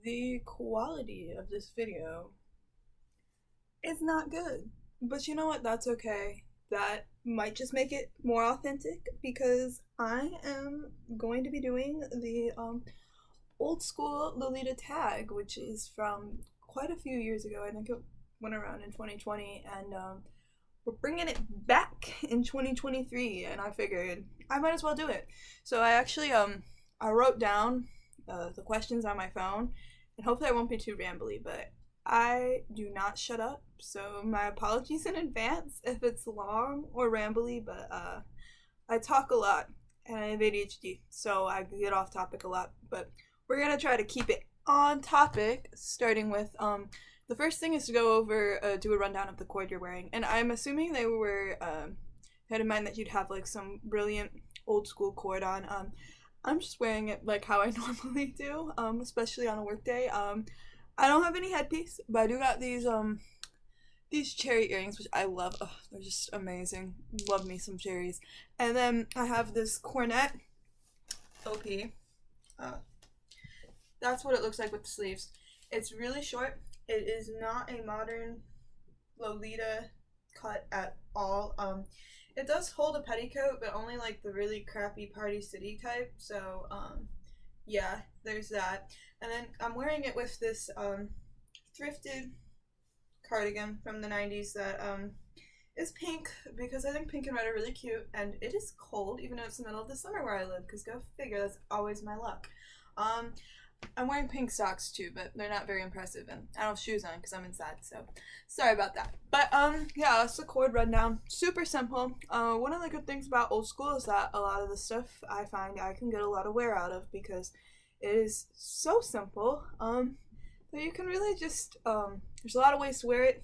the quality of this video is not good. But you know what? That's okay. That might just make it more authentic because I am going to be doing the old school Lolita tag, which is from quite a few years ago. I think it went around in 2020, and we're bringing it back in 2023. And I figured I might as well do it. So I wrote down the questions on my phone, and hopefully I won't be too rambly, but I do not shut up. So my apologies in advance if it's long or rambly, but I talk a lot and I have ADHD, so I get off topic a lot. But we're gonna try to keep it on topic, starting with the first thing is to go over do a rundown of the cord you're wearing, and I'm assuming they were had in mind that you'd have like some brilliant old school cord on. I'm just wearing it like how I normally do, especially on a work day. I don't have any headpiece, but I do got these cherry earrings, which I love. Oh, they're just amazing. Love me some cherries. And then I have this cornet OP. Uh, that's what it looks like with the sleeves. It's really short. It is not a modern Lolita cut at all. It does hold a petticoat, but only like the really crappy Party City type. So, yeah, there's that. And then I'm wearing it with this thrifted cardigan from the 90s that is pink because I think pink and red are really cute, and it is cold even though it's the middle of the summer where I live, because go figure, that's always my luck. um I'm wearing pink socks too, but they're not very impressive, and I don't have shoes on because I'm inside, so sorry about that. But yeah, that's the chord rundown. Super simple. One of the good things about old school is that a lot of the stuff I find I can get a lot of wear out of because it is so simple. So you can really just there's a lot of ways to wear it.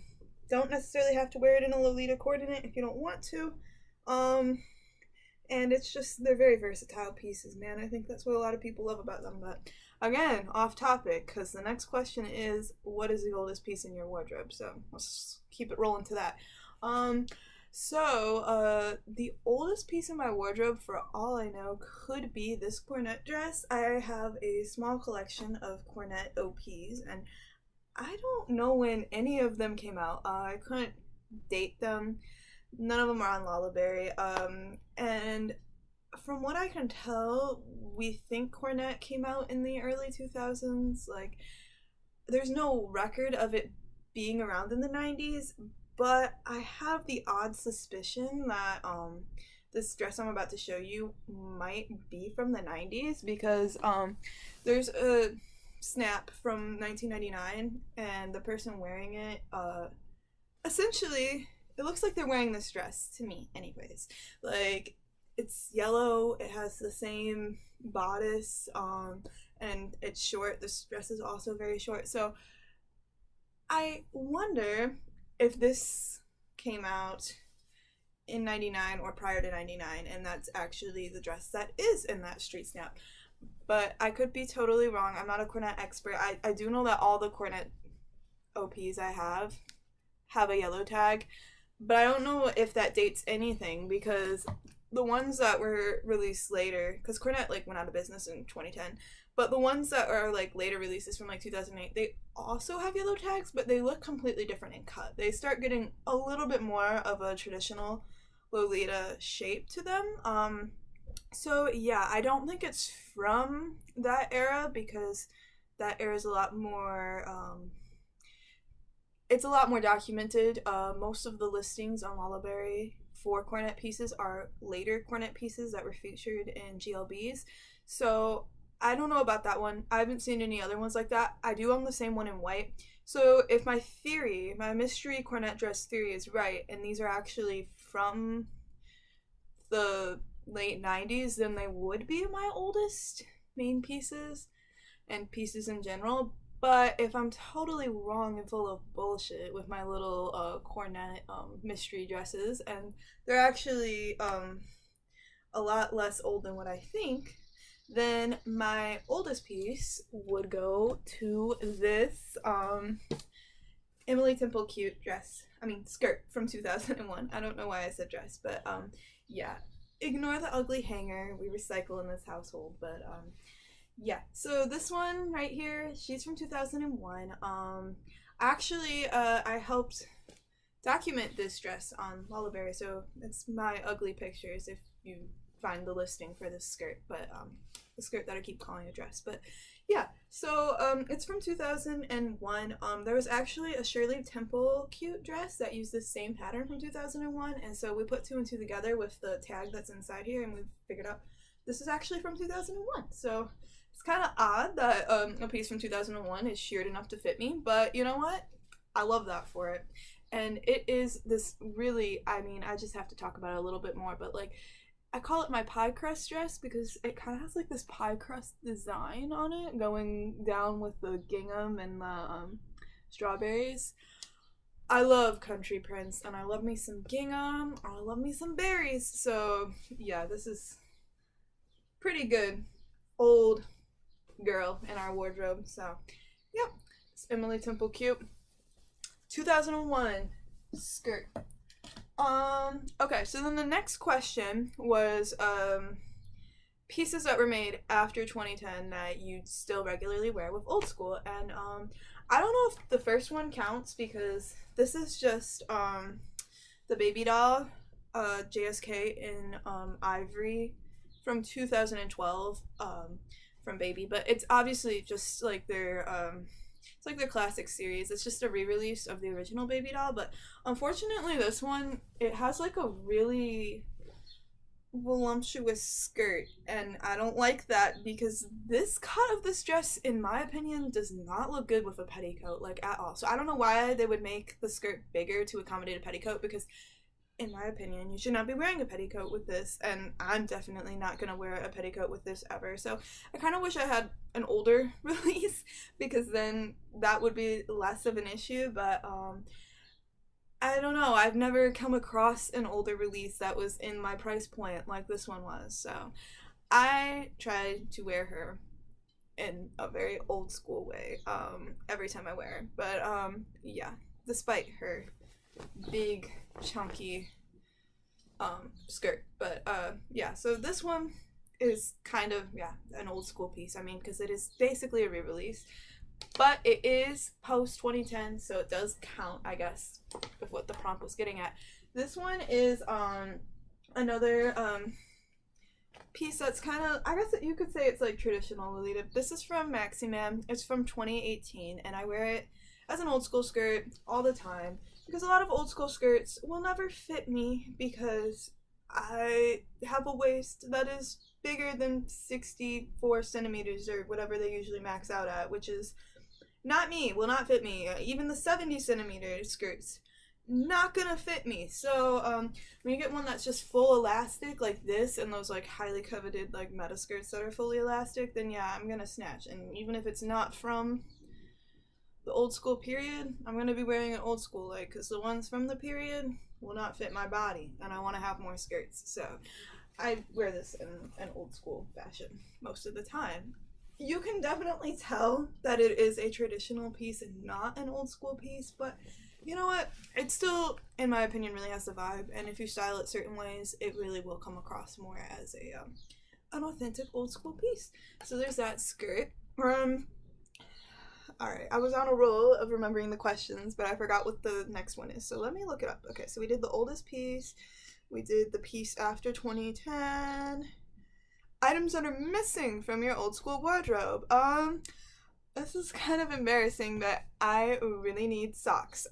Don't necessarily have to wear it in a Lolita coordinate if you don't want to. Um, and it's just they're very versatile pieces, man. I think that's what a lot of people love about them. But again, off topic, because the next question is, what is the oldest piece in your wardrobe? So let's keep it rolling to that. Um, the oldest piece in my wardrobe, for all I know, could be this cornet dress. I have a small collection of cornet OPs, and I don't know when any of them came out. I couldn't date them. None of them are on Lollaberry. And from what I can tell, we think cornet came out in the early 2000s. Like, there's no record of it being around in the 90s, but I have the odd suspicion that this dress I'm about to show you might be from the 90s because there's a snap from 1999, and the person wearing it essentially it looks like they're wearing this dress to me anyways. Like, it's yellow, it has the same bodice, and it's short. This dress is also very short, so I wonder if this came out in 99 or prior to 99, and that's actually the dress that is in that street snap. But I could be totally wrong. I'm not a cornet expert. I do know that all the cornet OPs I have a yellow tag, but I don't know if that dates anything because the ones that were released later, because cornet like went out of business in 2010, but the ones that are like later releases from like 2008, they also have yellow tags, but they look completely different in cut. They start getting a little bit more of a traditional Lolita shape to them. So yeah, I don't think it's from that era because that era is a lot more it's a lot more documented. Most of the listings on Lullaberry for cornet pieces are later cornet pieces that were featured in GLBs. So I don't know about that one. I haven't seen any other ones like that. I do own the same one in white. So if my theory, my mystery cornet dress theory is right, and these are actually from the late 90s, then they would be my oldest main pieces and pieces in general. But if I'm totally wrong and full of bullshit with my little cornet mystery dresses, and they're actually a lot less old than what I think, then my oldest piece would go to this Emily Temple cute dress. I mean, skirt from 2001. I don't know why I said dress, but yeah. Ignore the ugly hanger. We recycle in this household, but Yeah, so this one right here, she's from 2001. Actually, I helped document this dress on Lullaberry, so it's my ugly pictures if you find the listing for this skirt, but the skirt that I keep calling a dress. But yeah, so it's from 2001. There was actually a Shirley Temple cute dress that used the same pattern from 2001, and so we put two and two together with the tag that's inside here, and we figured out this is actually from 2001. So it's kind of odd that a piece from 2001 is sheared enough to fit me, but you know what? I love that for it. And it is this really, I mean, I just have to talk about it a little bit more, but like, I call it my pie crust dress because it kind of has like this pie crust design on it going down with the gingham and the strawberries. I love country prints and I love me some gingham, I love me some berries. So yeah, this is pretty good old girl in our wardrobe. So yep, it's Emily Temple cute. 2001 skirt. Okay, so then the next question was pieces that were made after 2010 that you'd still regularly wear with old school. And I don't know if the first one counts because this is just the baby doll JSK in ivory from 2012 from Baby, but it's obviously just like their it's like their classic series. It's just a re-release of the original Baby doll, but unfortunately this one, it has like a really voluptuous skirt, and I don't like that because this cut of this dress, in my opinion, does not look good with a petticoat, like at all. So I don't know why they would make the skirt bigger to accommodate a petticoat, because in my opinion, you should not be wearing a petticoat with this, and I'm definitely not gonna wear a petticoat with this ever. So I kind of wish I had an older release because then that would be less of an issue, but I don't know, I've never come across an older release that was in my price point like this one was. So I tried to wear her in a very old school way every time I wear her, but yeah, despite her big chunky skirt. But yeah, so this one is kind of, yeah, an old school piece. I mean, because it is basically a re-release, but it is post 2010, so it does count, I guess, with what the prompt was getting at. This one is another piece that's kind of, I guess you could say it's like traditional Lolita. This is from Maxi. It's from 2018, and I wear it as an old school skirt all the time because a lot of old school skirts will never fit me because I have a waist that is bigger than 64 centimeters or whatever they usually max out at, which is not me, will not fit me. Even the 70 centimeter skirts, not gonna fit me. So when you get one that's just full elastic like this and those like highly coveted like meta skirts that are fully elastic, then yeah, I'm gonna snatch. And even if it's not from the old school period, I'm gonna be wearing an old school, like, because the ones from the period will not fit my body and I want to have more skirts. So I wear this in an old school fashion most of the time. You can definitely tell that it is a traditional piece and not an old school piece, but you know what? It still, in my opinion, really has the vibe, and if you style it certain ways, it really will come across more as a an authentic old school piece. So there's that skirt. Alright, I was on a roll of remembering the questions, but I forgot what the next one is, so let me look it up. Okay, so we did the oldest piece, we did the piece after 2010, items that are missing from your old school wardrobe. This is kind of embarrassing, but I really need socks.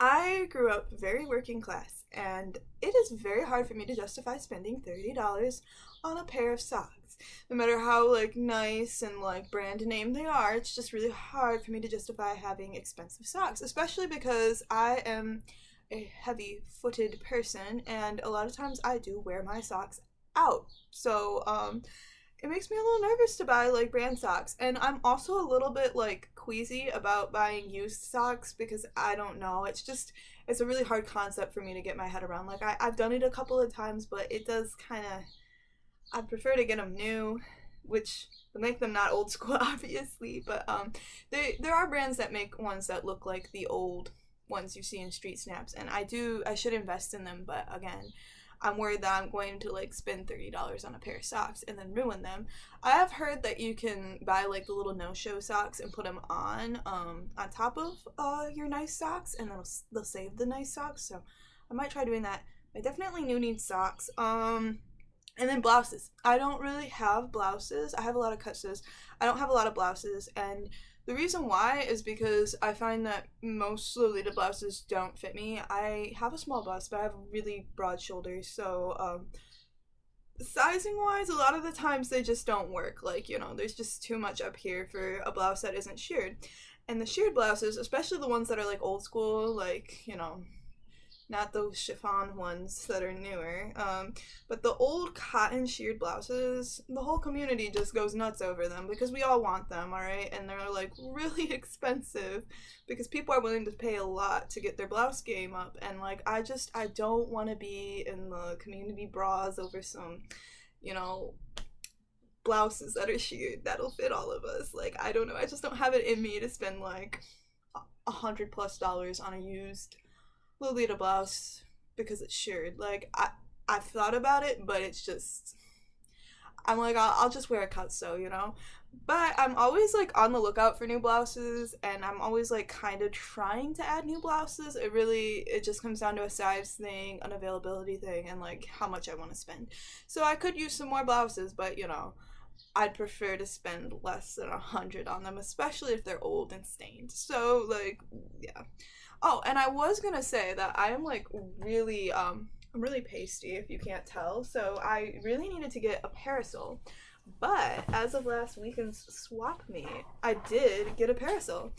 I grew up very working class, and it is very hard for me to justify spending $30 on a pair of socks. No matter how like nice and like brand name they are, it's just really hard for me to justify having expensive socks, especially because I am a heavy-footed person, and a lot of times I do wear my socks out. So it makes me a little nervous to buy like brand socks, and I'm also a little bit like queasy about buying used socks because I don't know, it's a really hard concept for me to get my head around. Like I've done it a couple of times, but it does kind of, I'd prefer to get them new, which would make them not old school obviously, but there are brands that make ones that look like the old ones you see in street snaps, and I should invest in them, but again, I'm worried that I'm going to like spend $30 on a pair of socks and then ruin them. I have heard that you can buy like the little no-show socks and put them on top of your nice socks, and they'll save the nice socks. So I might try doing that. I definitely need socks. And then blouses. I don't really have blouses. I have a lot of cutses. I don't have a lot of blouses, and the reason why is because I find that most Lolita blouses don't fit me. I have a small bust, but I have really broad shoulders, so sizing wise, a lot of the times they just don't work. Like, you know, there's just too much up here for a blouse that isn't sheared. And the sheared blouses, especially the ones that are like old school, like, you know, not those chiffon ones that are newer, but the old cotton sheared blouses, the whole community just goes nuts over them because we all want them, alright? And they're like really expensive because people are willing to pay a lot to get their blouse game up, and like I don't want to be in the community bras over some, you know, blouses that are sheared that'll fit all of us. Like, I don't know, I just don't have it in me to spend like $100+ on a used Lolita blouse because it's sheared. Like, I've thought about it, but it's just, I'm like, I'll just wear a cut sew, you know? But I'm always like on the lookout for new blouses, and I'm always like kind of trying to add new blouses. It just comes down to a size thing, an availability thing, and like how much I want to spend. So I could use some more blouses, but you know, I'd prefer to spend less than $100 on them, especially if they're old and stained. So like, yeah. Oh, and I was gonna say that I am like really, I'm really pasty if you can't tell, so I really needed to get a parasol. But as of last weekend's swap meet, I did get a parasol.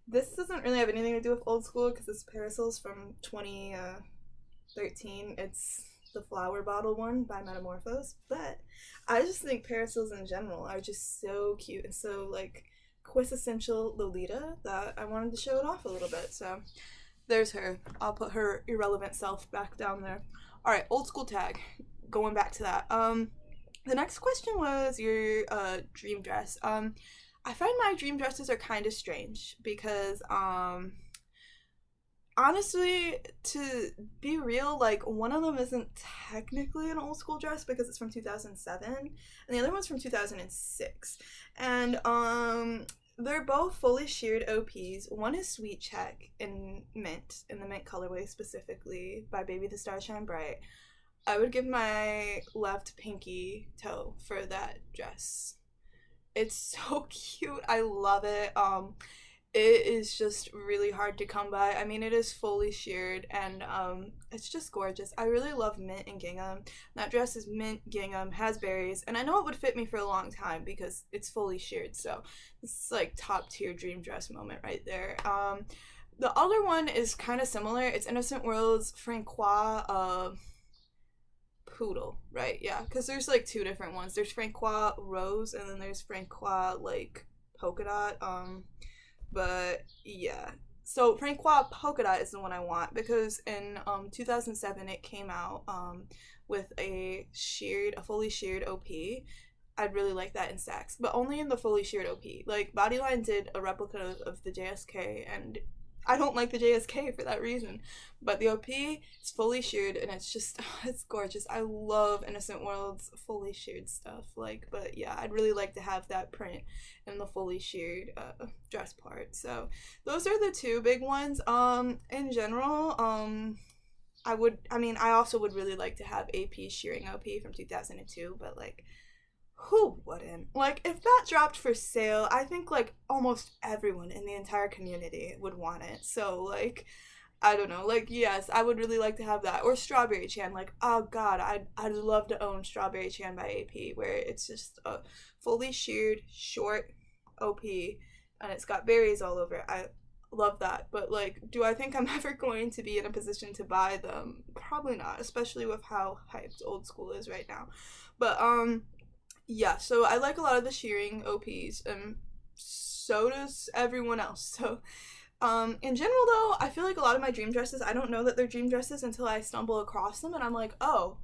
This doesn't really have anything to do with old school because this parasol's from 2013. It's the flower bottle one by Metamorphose, but I just think parasols in general are just so cute and so like quintessential Lolita that I wanted to show it off a little bit. So there's her. I'll put her irrelevant self back down there. All right, old school tag. Going back to that. The next question was your dream dress. I find my dream dresses are kind of strange because honestly, to be real, like one of them isn't technically an old school dress because it's from 2007, and the other one's from 2006, and they're both fully sheared OPs. One is Sweet Check in mint, in the mint colorway specifically, by Baby the Stars Shine Bright. I would give my left pinky toe for that dress. It's so cute. I love it. It is just really hard to come by. I mean, it is fully sheared, and it's just gorgeous. I really love mint and gingham. That dress is mint, gingham, has berries, and I know it would fit me for a long time because it's fully sheared, so it's like top tier dream dress moment right there. The other one is kind of similar. It's Innocent World's Francois poodle, right? Yeah, because there's like two different ones. There's Francois Rose, and then there's Francois like polka dot. But yeah, so Francois polka dot is the one I want because in 2007 it came out with a fully sheared OP. I'd really like that in Saks, but only in the fully sheared OP. Like Bodyline did a replica of the JSK, and I don't like the JSK for that reason, but the OP is fully sheared, and it's just, it's gorgeous. I love Innocent World's fully sheared stuff, like, but yeah, I'd really like to have that print in the fully sheared dress part. So those are the two big ones. In general, I also would really like to have AP shearing OP from 2002, but like, who wouldn't? Like, if that dropped for sale, I think like almost everyone in the entire community would want it. So like, I don't know, like, yes, I would really like to have that. Or Strawberry Chan, like, oh god, I'd love to own Strawberry Chan by AP, where it's just a fully sheared short OP and it's got berries all over it. I love that. But like, do I think I'm ever going to be in a position to buy them? Probably not, especially with how hyped old school is right now. But yeah, so I like a lot of the shearing OPs, and so does everyone else. So in general though, I feel like a lot of my dream dresses, I don't know that they're dream dresses until I stumble across them and I'm like, oh,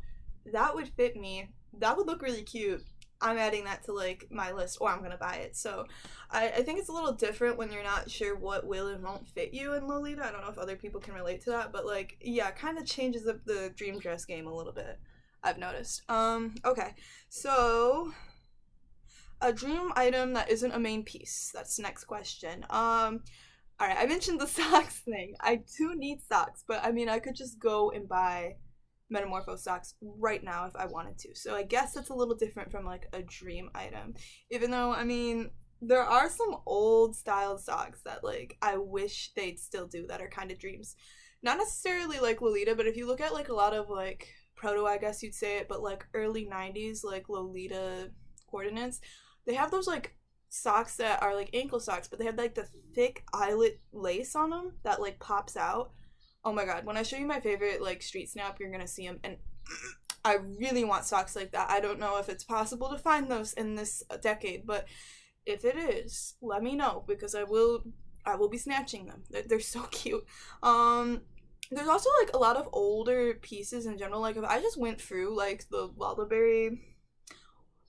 that would fit me, that would look really cute, I'm adding that to like my list, or I'm gonna buy it. So I think it's a little different when you're not sure what will and won't fit you in Lolita. I don't know if other people can relate to that, but like, yeah, it kind of changes up the dream dress game a little bit. I've noticed. Okay. So a dream item that isn't a main piece. That's the next question. All right, I mentioned the socks thing. I do need socks, but I mean, I could just go and buy Metamorpho socks right now if I wanted to. So I guess it's a little different from like a dream item. Even though, I mean, there are some old styled socks that like I wish they'd still do that are kind of dreams. Not necessarily like Lolita, but if you look at like a lot of like proto, I guess you'd say it, but like early 90s like Lolita coordinates, they have those like socks that are like ankle socks, but they have like the thick eyelet lace on them that like pops out. Oh my god, when I show you my favorite like street snap, you're gonna see them, and I really want socks like that. I don't know if it's possible to find those in this decade, but if it is, let me know because I will be snatching them. They're so cute. There's also like a lot of older pieces in general. Like if I just went through like the Wildberry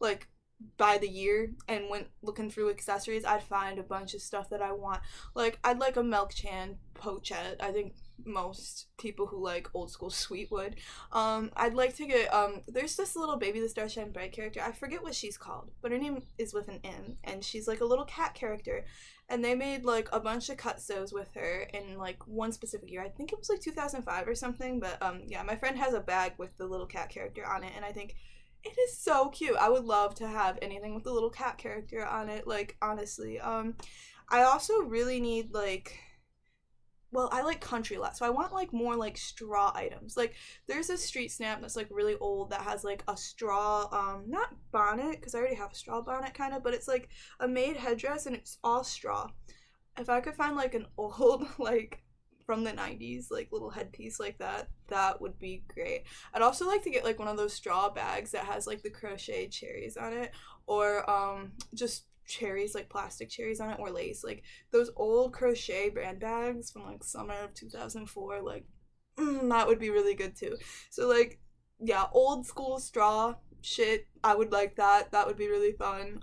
like by the year and went looking through accessories, I'd find a bunch of stuff that I want. Like I'd like a Milk Chan pochette. I think most people who like old school sweet would. I'd like to get there's this little Baby the Starshine Bright character. I forget what she's called, but her name is with an M, and she's like a little cat character. And they made like a bunch of cutsos with her in like one specific year. I think it was like 2005 or something. But yeah, my friend has a bag with the little cat character on it, and I think it is so cute. I would love to have anything with the little cat character on it. Like honestly, I also really need like, well, I like country a lot, so I want like more like straw items. Like there's a street snap that's like really old that has like a straw, not bonnet because I already have a straw bonnet kind of, but it's like a maid headdress and it's all straw. If I could find like an old like from the 90s like little headpiece like that, that would be great. I'd also like to get like one of those straw bags that has like the crocheted cherries on it, or just cherries, like plastic cherries on it, or lace, like those old crochet brand bags from like summer of 2004. Like that would be really good too. So like yeah, old school straw shit, I would like that. That would be really fun.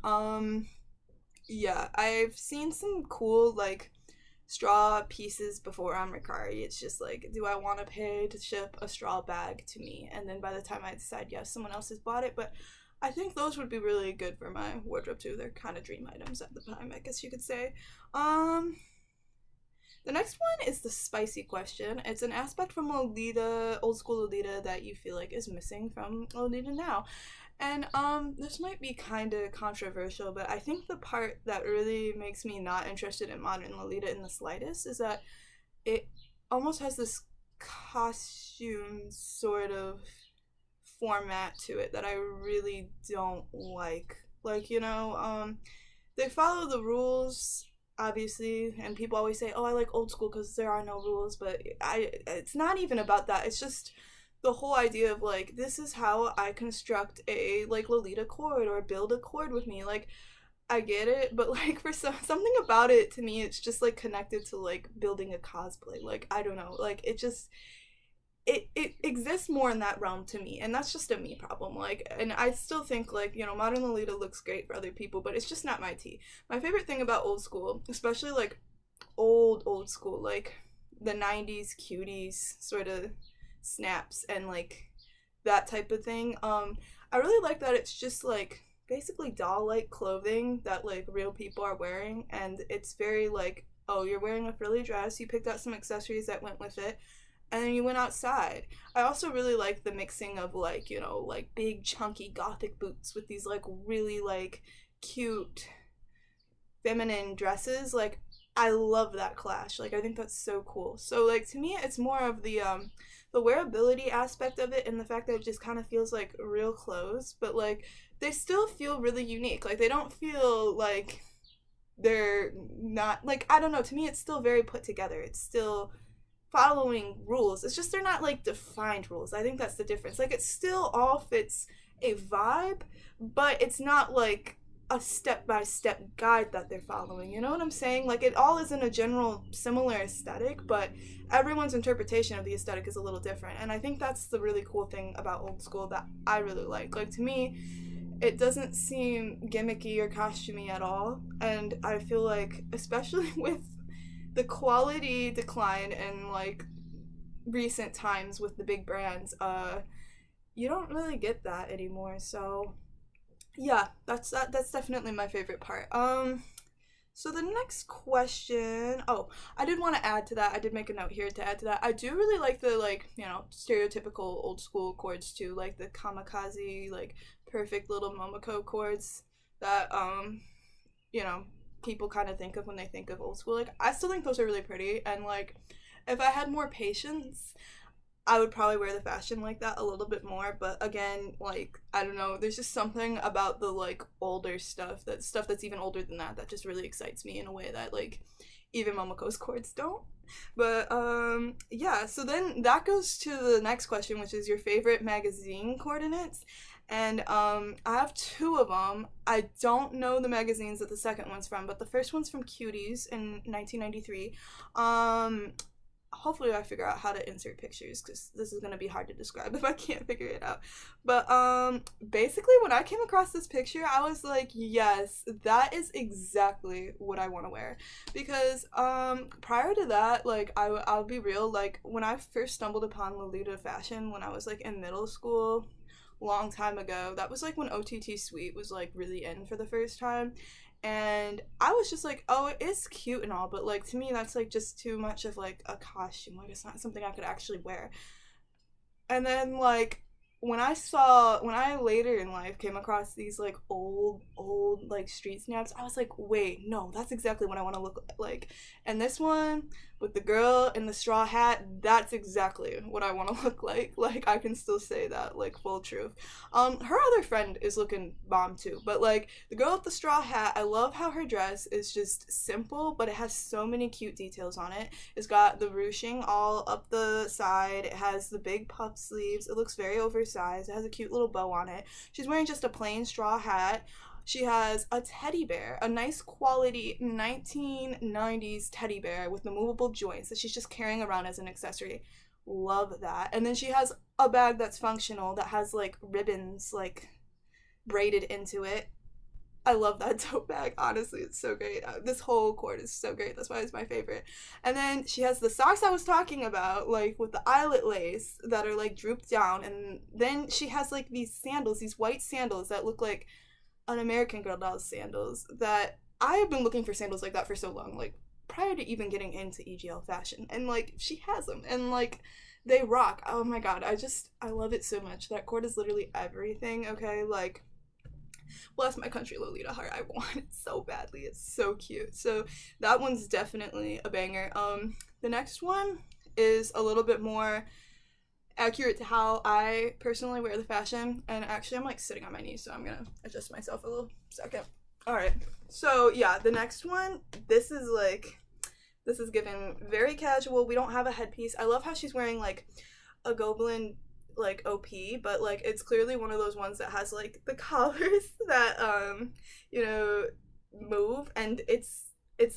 Yeah, I've seen some cool like straw pieces before on Mercari. It's just like, do I want to pay to ship a straw bag to me? And then by the time I decide yes, someone else has bought it. But I think those would be really good for my wardrobe too. They're kind of dream items at the time, I guess you could say. Um, the next one is the spicy question. It's an aspect from Lolita, old school Lolita, that you feel like is missing from Lolita now. And this might be kind of controversial, but I think the part that really makes me not interested in modern Lolita in the slightest is that it almost has this costume sort of format to it that I really don't like. Like, they follow the rules obviously, and people always say, "Oh, I like old school because there are no rules," but it's not even about that. It's just the whole idea of like, this is how I construct a like Lolita chord or build a chord with me. Like I get it, but like for something about it, to me it's just like connected to like building a cosplay. Like I don't know, like it just it exists more in that realm to me, and that's just a me problem. Like, and I still think like, modern Lolita looks great for other people, but it's just not my tea. My favorite thing about old school, especially like old school, like the 90s cuties sort of snaps and like that type of thing, I really like that it's just like basically doll like clothing that like real people are wearing, and it's very like, oh, you're wearing a frilly dress, you picked out some accessories that went with it, and then you went outside. I also really like the mixing of like, like big chunky gothic boots with these like really like cute feminine dresses. Like I love that clash. Like I think that's so cool. So like to me it's more of the wearability aspect of it, and the fact that it just kind of feels like real clothes, but like they still feel really unique. Like they don't feel like they're not, like, I don't know, to me it's still very put together. It's still following rules. It's just they're not like defined rules. I think that's the difference. Like it still all fits a vibe, but it's not like a step-by-step guide that they're following. You know what I'm saying? Like it all is in a general similar aesthetic, but everyone's interpretation of the aesthetic is a little different. And I think that's the really cool thing about old school that I really like. Like to me, it doesn't seem gimmicky or costumey at all. And I feel like, especially with the quality decline in like recent times with the big brands, you don't really get that anymore. So yeah, that's definitely my favorite part. So the next question, oh, I did want to add to that. I did make a note here to add to that. I do really like the, like, stereotypical old school chords too, like the kamikaze, like perfect little Momoko chords that you know, people kind of think of when they think of old school. Like, I still think those are really pretty, and like if I had more patience, I would probably wear the fashion like that a little bit more. But again, like, I don't know, there's just something about the like older stuff, that stuff that's even older than that just really excites me in a way that like even Momoko's chords don't. But yeah, so then that goes to the next question, which is your favorite magazine coordinates. And I have two of them. I don't know the magazines that the second one's from, but the first one's from Cuties in 1993. Hopefully I figure out how to insert pictures, because this is going to be hard to describe if I can't figure it out. But basically when I came across this picture, I was like, yes, that is exactly what I want to wear. Because prior to that, like, I'll be real, like when I first stumbled upon Lolita fashion when I was like in middle school, long time ago, that was like when OTT Suite was like really in for the first time. And I was just like, oh, it's cute and all, but like to me that's like just too much of like a costume. Like, it's not something I could actually wear. And then like when I later in life came across these like old like street snaps, I was like, wait, no, that's exactly what I want to look like. And this one with the girl in the straw hat, that's exactly what I want to look like. Like, I can still say that, like, full truth. Her other friend is looking bomb too, but like the girl with the straw hat, I love how her dress is just simple, but it has so many cute details on it. It's got the ruching all up the side. It has the big puff sleeves. It looks very oversized. It has a cute little bow on it. She's wearing just a plain straw hat. She has a teddy bear, a nice quality 1990s teddy bear with the movable joints that she's just carrying around as an accessory. Love that. And then she has a bag that's functional that has like ribbons like braided into it. I love that tote bag. Honestly, it's so great. This whole cord is so great. That's why it's my favorite. And then she has the socks I was talking about, like with the eyelet lace that are like drooped down. And then she has like these sandals, these white sandals that look like an American Girl doll sandals. That I have been looking for sandals like that for so long, like prior to even getting into EGL fashion. And like she has them, and like they rock. Oh my god, I love it so much. That cord is literally everything. Okay, like, bless my country Lolita heart, I want it so badly. It's so cute. So that one's definitely a banger. The next one is a little bit more accurate to how I personally wear the fashion. And actually I'm like sitting on my knees, so I'm gonna adjust myself a little second. Alright, so yeah, the next one, this is given very casual. We don't have a headpiece. I love how she's wearing like a goblin like OP, but like it's clearly one of those ones that has like the collars that you know, move, and it's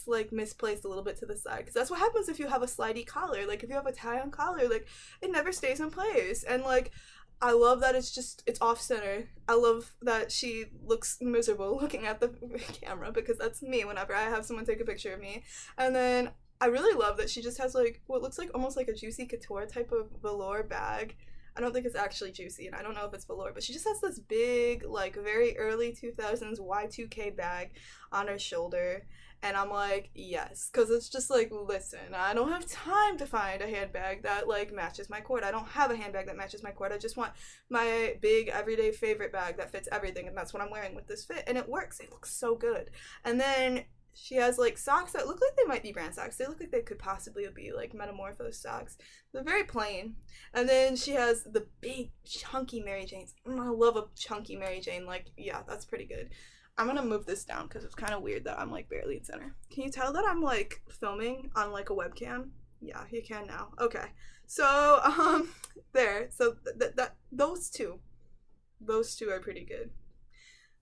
like misplaced a little bit to the side, because that's what happens if you have a slidey collar. Like, if you have a tie-on collar, like it never stays in place. And like I love that it's off center. I love that she looks miserable looking at the camera, because that's me whenever I have someone take a picture of me. And then I really love that she just has like what looks like almost like a Juicy Couture type of velour bag. I don't think it's actually Juicy, and I don't know if it's velour, but she just has this big, like, very early 2000s Y2K bag on her shoulder. And I'm like, yes, because it's just like, listen, I don't have time to find a handbag that like matches my cord. I don't have a handbag that matches my cord. I just want my big everyday favorite bag that fits everything, and that's what I'm wearing with this fit, and it works. It looks so good. And then she has like socks that look like they might be brand socks. They look like they could possibly be like Metamorpho socks. They're very plain. And then she has the big chunky Mary Janes. I love a chunky Mary Jane. Like, yeah, that's pretty good. I'm gonna move this down because it's kind of weird that I'm like barely in center. Can you tell that I'm like filming on like a webcam? Yeah, you can now. Okay. So there. So those two are pretty good.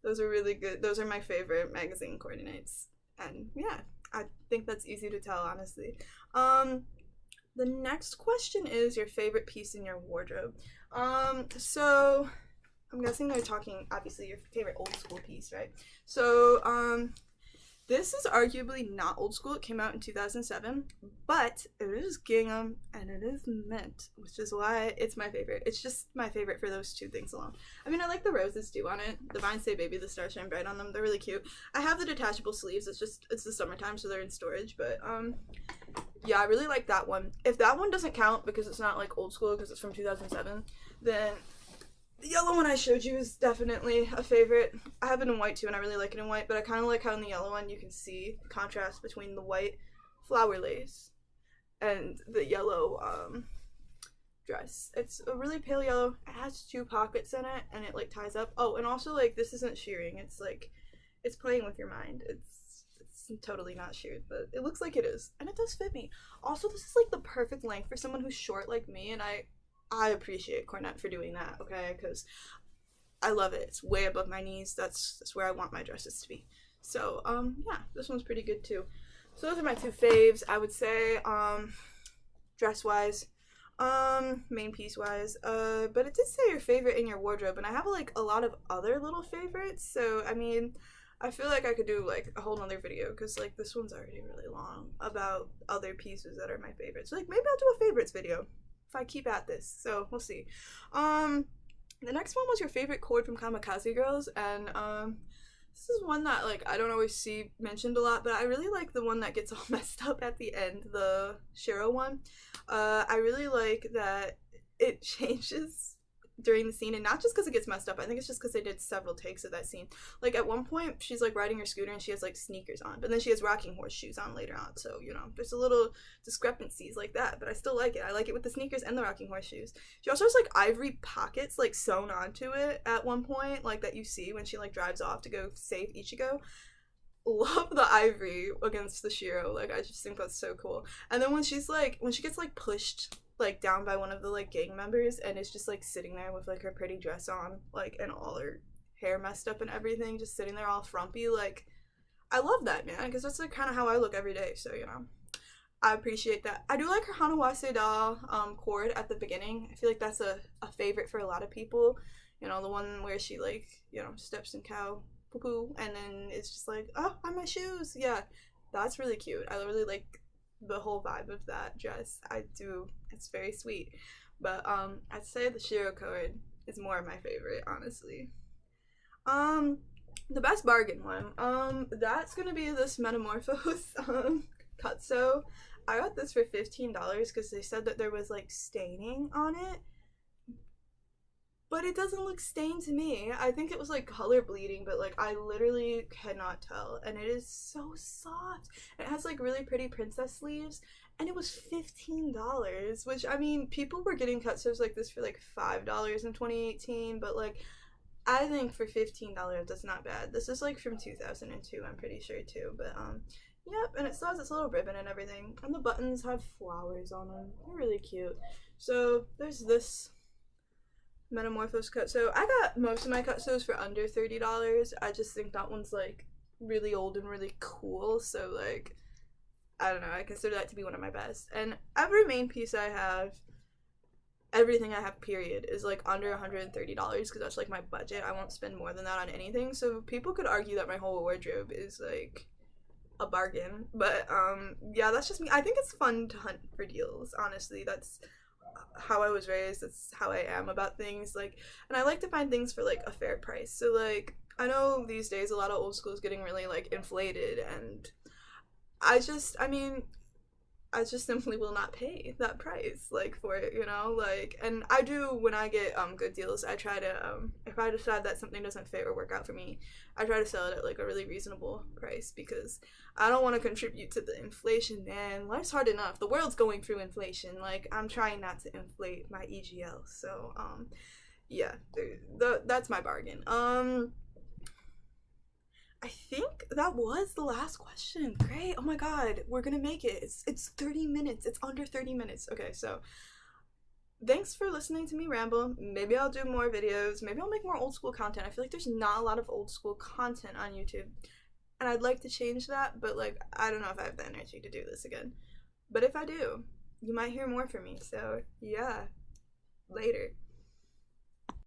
Those are really good. Those are my favorite magazine coordinates. And yeah, I think that's easy to tell, honestly. The next question is your favorite piece in your wardrobe. So I'm guessing they're talking obviously your favorite old school piece, right? So This is arguably not old school. It came out in 2007, but it is gingham and it is mint, which is why it's my favorite. It's just my favorite for those two things alone. I mean, I like the roses too on it. The vines say baby, the stars shine bright on them. They're really cute. I have the detachable sleeves. It's the summertime, so they're in storage, but yeah, I really like that one. If that one doesn't count because it's not like old school because it's from 2007, then the yellow one I showed you is definitely a favorite. I have it in white too, and I really like it in white, but I kind of like how in the yellow one you can see the contrast between the white flower lace and the yellow dress. It's a really pale yellow. It has 2 pockets in it, and it like ties up. Oh, and also like this isn't shearing. It's like it's playing with your mind. It's totally not sheared, but it looks like it is, and it does fit me. Also, this is like the perfect length for someone who's short like me, and I appreciate Cornette for doing that, okay? Because I love it. It's way above my knees. That's where I want my dresses to be. So, yeah, this one's pretty good too. So those are my 2 faves, I would say, dress-wise, main piece-wise. But it did say your favorite in your wardrobe, and I have, like, a lot of other little favorites, so, I mean, I feel like I could do, like, a whole nother video, because, like, this one's already really long about other pieces that are my favorites. So, like, maybe I'll do a favorites video if I keep at this, so we'll see. The next one was your favorite chord from Kamikaze Girls, and this is one that like I don't always see mentioned a lot, but I really like the one that gets all messed up at the end, the Shiro one. I really like that it changes during the scene, and not just because it gets messed up. I think it's just because they did several takes of that scene. Like at one point she's like riding her scooter and she has like sneakers on, but then she has rocking horse shoes on later on, so you know there's a little discrepancies like that, but I still like it. I like it with the sneakers and the rocking horse shoes. She also has like ivory pockets like sewn onto it at one point, like that you see when she like drives off to go save Ichigo. Love the ivory against the Shiro. Like I just think that's so cool. And then when she gets like pushed like down by one of the like gang members and is just like sitting there with like her pretty dress on, like, and all her hair messed up and everything, just sitting there all frumpy, like I love that, man, because that's like kind of how I look every day, so you know I appreciate that. I do like her Hanawase Da chord at the beginning. I feel like that's a favorite for a lot of people, you know, the one where she like, you know, steps in cow poo poo and then it's just like, oh, on my shoes. Yeah, that's really cute. I really like the whole vibe of that dress. I do. It's very sweet. But I'd say the Shiro chord is more of my favorite, honestly. The best bargain one. That's gonna be this Metamorphose Cutso. I got this for $15 because they said that there was like staining on it. But it doesn't look stained to me. I think it was like color bleeding, but like I literally cannot tell. And it is so soft. It has like really pretty princess sleeves. And it was $15, which I mean, people were getting cutsos like this for like $5 in 2018, but like I think for $15 that's not bad. This is like from 2002, I'm pretty sure too. But yep, and it still has its little ribbon and everything. And the buttons have flowers on them. They're really cute. So there's this Metamorphose Cutso. I got most of my Cutsos for under $30. I just think that one's like really old and really cool, so like I don't know, I consider that to be one of my best. And every main piece I have, everything I have period, is like under $130 because that's like my budget. I won't spend more than that on anything, so people could argue that my whole wardrobe is like a bargain, but yeah, that's just me. I think it's fun to hunt for deals, honestly. That's how I was raised. That's how I am about things, like, and I like to find things for like a fair price. So like I know these days a lot of old school is getting really like inflated, and I just simply will not pay that price like for it, you know, like. And I do, when I get good deals, I try to if I decide that something doesn't fit or work out for me, I try to sell it at like a really reasonable price because I don't want to contribute to the inflation, man. Life's hard enough. The world's going through inflation. Like I'm trying not to inflate my EGL. So yeah, that's my bargain. I think that was the last question. Great. Oh my god, we're gonna make it. It's 30 minutes. It's under 30 minutes. Okay, so thanks for listening to me ramble. Maybe I'll do more videos. Maybe I'll make more old school content. I feel like there's not a lot of old school content on YouTube, and I'd like to change that, but like I don't know if I have the energy to do this again. But if I do, you might hear more from me. So yeah, later.